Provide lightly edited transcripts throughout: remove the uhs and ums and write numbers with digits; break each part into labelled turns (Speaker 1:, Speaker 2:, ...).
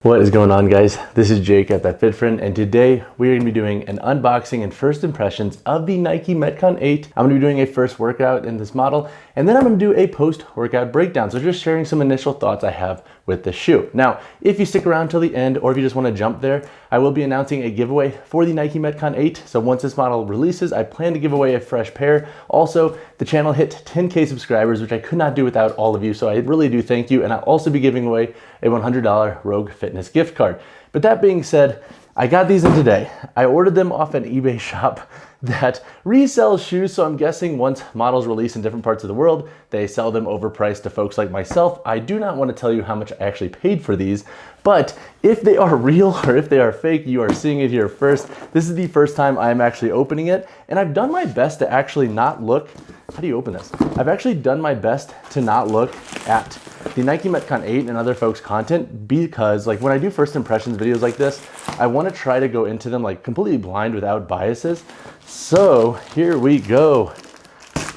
Speaker 1: What is going on, guys? This is Jake at That Fit Friend, and today we are going to be doing an unboxing and first impressions of the Nike Metcon 8. I'm going to be doing a first workout in this model, and then I'm going to do a post-workout breakdown. So just sharing some initial thoughts I have with the shoe. Now, if you stick around till the end, or if you just want to jump there, I will be announcing a giveaway for the Nike Metcon 8. So once this model releases, I plan to give away a fresh pair. Also, the channel hit 10K subscribers, which I could not do without all of you. So I really do thank you. And I'll also be giving away a $100 Rogue Fitness gift card. But that being said, I got these in today. I ordered them off an eBay shop that resells shoes, so I'm guessing once models release in different parts of the world, they sell them overpriced to folks like myself. I do not want to tell you how much I actually paid for these, but if they are real or if they are fake, you are seeing it here first. This is the first time I'm actually opening it, and I've done my best to actually not look. How do you open this? I've actually done my best to not look at the Nike Metcon 8 and other folks' content, because like when I do first impressions videos like this, I want to try to go into them like completely blind without biases. So here we go.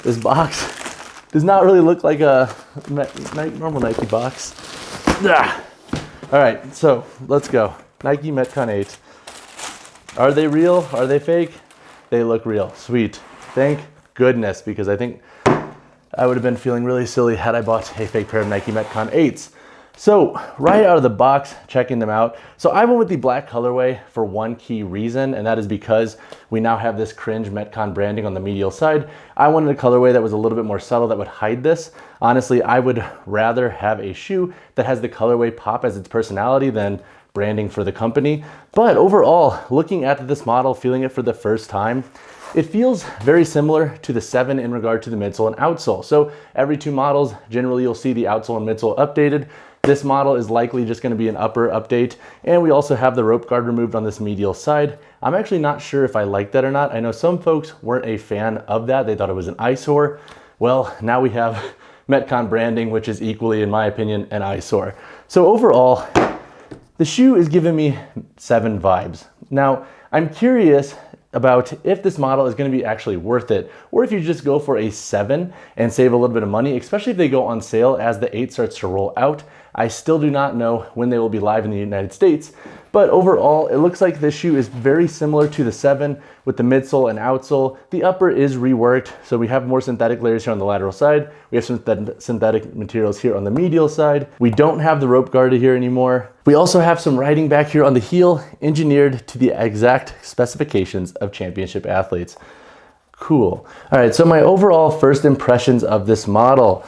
Speaker 1: This box does not really look like a normal Nike box. All right, so let's go. Nike Metcon 8. Are they real? Are they fake? They look real. Sweet. Thank goodness, because I think I would have been feeling really silly had I bought a fake pair of Nike Metcon 8s. So right out of the box, checking them out. So I went with the black colorway for one key reason, and that is because we now have this cringe Metcon branding on the medial side. I wanted a colorway that was a little bit more subtle that would hide this. Honestly, I would rather have a shoe that has the colorway pop as its personality than branding for the company. But overall, looking at this model, feeling it for the first time, it feels very similar to the 7 in regard to the midsole and outsole. So every two models, generally you'll see the outsole and midsole updated. This model is likely just going to be an upper update, and we also have the rope guard removed on this medial side. I'm actually not sure if I like that or not. I know some folks weren't a fan of that. They thought it was an eyesore. Well, now we have Metcon branding, which is equally, in my opinion, an eyesore. So overall, the shoe is giving me 7 vibes. Now, I'm curious about if this model is going to be actually worth it, or if you just go for a 7 and save a little bit of money, especially if they go on sale as the 8 starts to roll out. I still do not know when they will be live in the United States, but overall, it looks like this shoe is very similar to the 7 with the midsole and outsole. The upper is reworked, so we have more synthetic layers here on the lateral side. We have some synthetic materials here on the medial side. We don't have the rope guard here anymore. We also have some writing back here on the heel, engineered to the exact specifications of championship athletes. Cool. All right, so my overall first impressions of this model.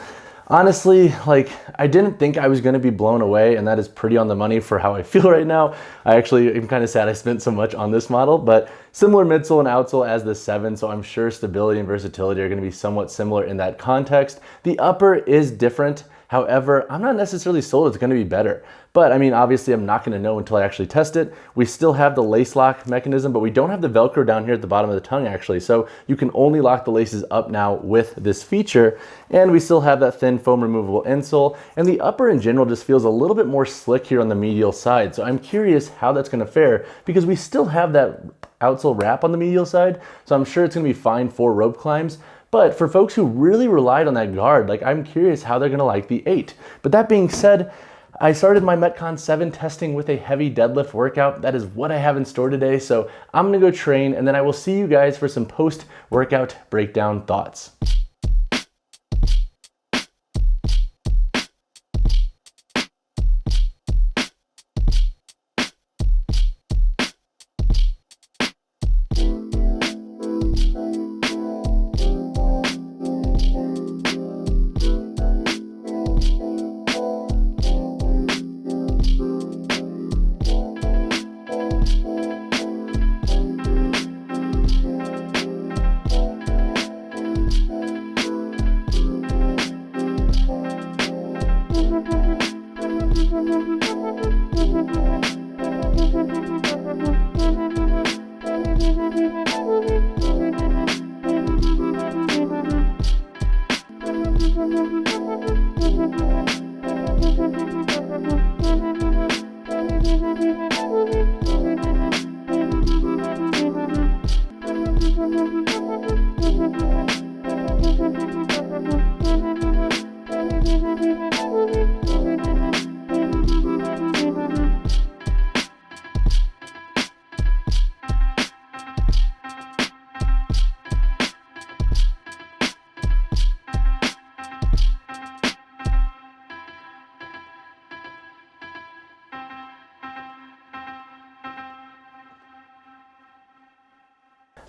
Speaker 1: Honestly, like, I didn't think I was going to be blown away, and that is pretty on the money for how I feel right now. I actually am kind of sad I spent so much on this model, but similar midsole and outsole as the 7, so I'm sure stability and versatility are going to be somewhat similar in that context. The upper is different. However, I'm not necessarily sold it's going to be better. But I mean, obviously I'm not going to know until I actually test it. We still have the lace lock mechanism, but we don't have the Velcro down here at the bottom of the tongue actually. So you can only lock the laces up now with this feature. And we still have that thin foam removable insole. And the upper in general just feels a little bit more slick here on the medial side. So I'm curious how that's going to fare, because we still have that outsole wrap on the medial side. So I'm sure it's going to be fine for rope climbs. But for folks who really relied on that guard, like, I'm curious how they're going to like the 8. But that being said, I started my Metcon 7 testing with a heavy deadlift workout. That is what I have in store today. So I'm going to go train, and then I will see you guys for some post-workout breakdown thoughts.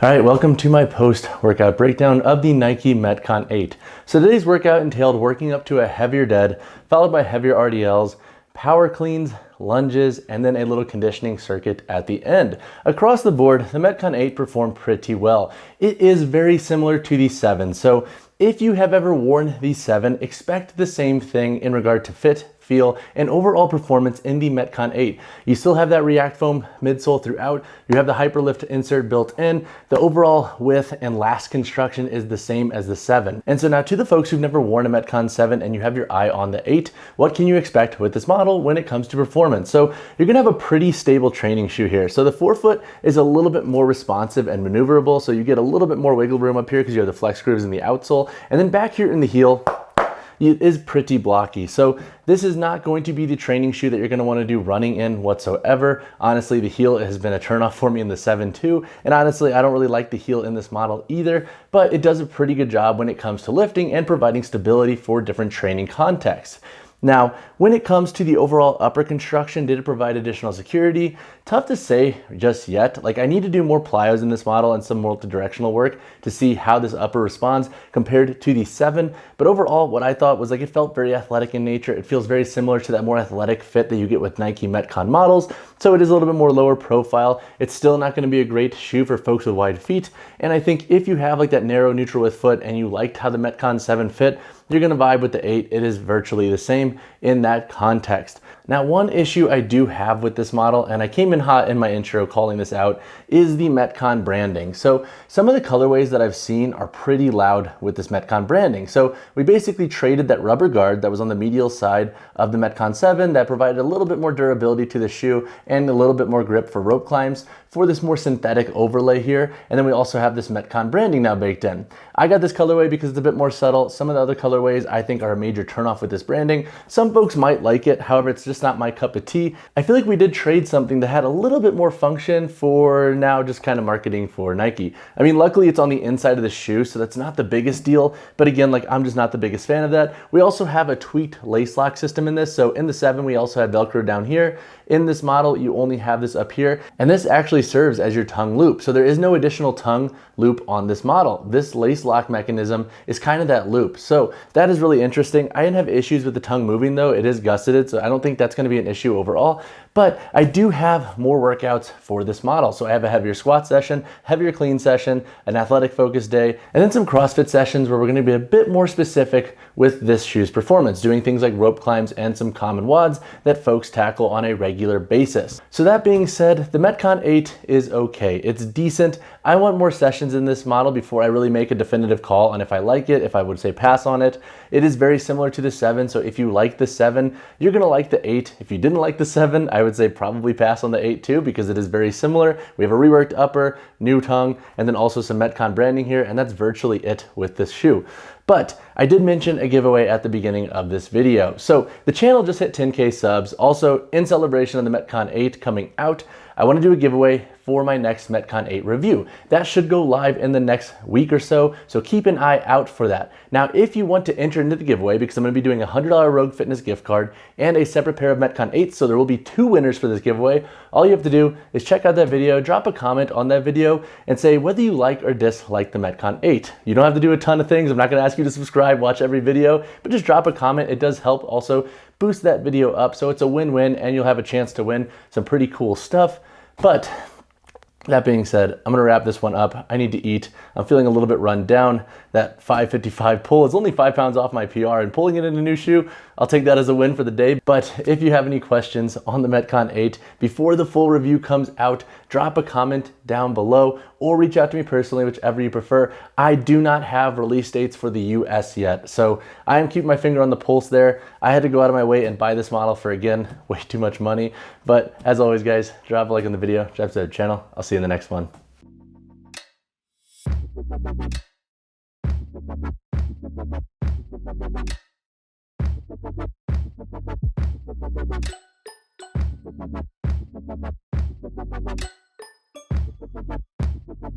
Speaker 1: All right, welcome to my post-workout breakdown of the Nike Metcon 8. So today's workout entailed working up to a heavier dead, followed by heavier RDLs, power cleans, lunges, and then a little conditioning circuit at the end. Across the board, the Metcon 8 performed pretty well. It is very similar to the 7, so if you have ever worn the 7, expect the same thing in regard to fit, feel, and overall performance in the Metcon 8. You still have that React foam midsole throughout, you have the Hyperlift insert built in, the overall width and last construction is the same as the 7. And so now to the folks who've never worn a Metcon 7 and you have your eye on the 8, what can you expect with this model when it comes to performance? So you're gonna have a pretty stable training shoe here. So the forefoot is a little bit more responsive and maneuverable, so you get a little bit more wiggle room up here because you have the flex grooves in the outsole, and then back here in the heel, it is pretty blocky. So this is not going to be the training shoe that you're going to want to do running in whatsoever. Honestly, the heel has been a turnoff for me in the 7 too. And honestly, I don't really like the heel in this model either, but it does a pretty good job when it comes to lifting and providing stability for different training contexts. Now, when it comes to the overall upper construction, did it provide additional security? Tough to say just yet. Like, I need to do more plyos in this model and some multi-directional work to see how this upper responds compared to the 7. But overall, what I thought was like it felt very athletic in nature. It feels very similar to that more athletic fit that you get with Nike Metcon models. So it is a little bit more lower profile. It's still not going to be a great shoe for folks with wide feet. And I think if you have like that narrow neutral width foot and you liked how the Metcon 7 fit, you're going to vibe with the 8. It is virtually the same in that context. Now, one issue I do have with this model, and I came in hot in my intro calling this out, is the Metcon branding. So some of the colorways that I've seen are pretty loud with this Metcon branding. So we basically traded that rubber guard that was on the medial side of the Metcon 7 that provided a little bit more durability to the shoe and a little bit more grip for rope climbs for this more synthetic overlay here. And then we also have this Metcon branding now baked in. I got this colorway because it's a bit more subtle. Some of the other colorways I think are a major turnoff with this branding. Some folks might like it, however, it's just not my cup of tea. I feel like we did trade something that had a little bit more function for now just kind of marketing for Nike. I mean, luckily it's on the inside of the shoe, so that's not the biggest deal. But again, like I'm just not the biggest fan of that. We also have a tweaked lace lock system in this. So in the 7, we also had Velcro down here. In this model, you only have this up here, and this actually serves as your tongue loop. So there is no additional tongue loop on this model. This lace lock mechanism is kind of that loop. So that is really interesting. I didn't have issues with the tongue moving though. It is gusseted, so I don't think that's going to be an issue overall. But I do have more workouts for this model. So I have a heavier squat session, heavier clean session, an athletic focus day, and then some CrossFit sessions where we're going to be a bit more specific with this shoe's performance, doing things like rope climbs and some common WODs that folks tackle on a regular basis. So that being said, the Metcon 8 is okay. It's decent. I want more sessions in this model before I really make a definitive call on if I like it, if I would say pass on it. It is very similar to the 7, so if you like the 7, you're going to like the 8. If you didn't like the 7, I would say probably pass on the 8 too, because it is very similar. We have a reworked upper, new tongue, and then also some Metcon branding here, and that's virtually it with this shoe. But I did mention a giveaway at the beginning of this video. So the channel just hit 10K subs. Also, in celebration of the Metcon 8 coming out, I want to do a giveaway for my next Metcon 8 review. That should go live in the next week or so, so keep an eye out for that. Now, if you want to enter into the giveaway, because I'm going to be doing a $100 Rogue Fitness gift card and a separate pair of Metcon 8s, so there will be 2 winners for this giveaway, all you have to do is check out that video, drop a comment on that video, and say whether you like or dislike the Metcon 8. You don't have to do a ton of things. I'm not going to ask you to subscribe, watch every video, but just drop a comment. It does help also boost that video up, so it's a win-win, and you'll have a chance to win some pretty cool stuff. But that being said, I'm gonna wrap this one up. I need to eat. I'm feeling a little bit run down. That 555 pull is only 5 pounds off my PR, and pulling it in a new shoe, I'll take that as a win for the day. But if you have any questions on the Metcon 8 before the full review comes out, drop a comment down below or reach out to me personally, whichever you prefer. I do not have release dates for the US yet, so I am keeping my finger on the pulse there. I had to go out of my way and buy this model for, again, way too much money. But as always, guys, drop a like on the video, subscribe to the channel. I'll see you in the next one.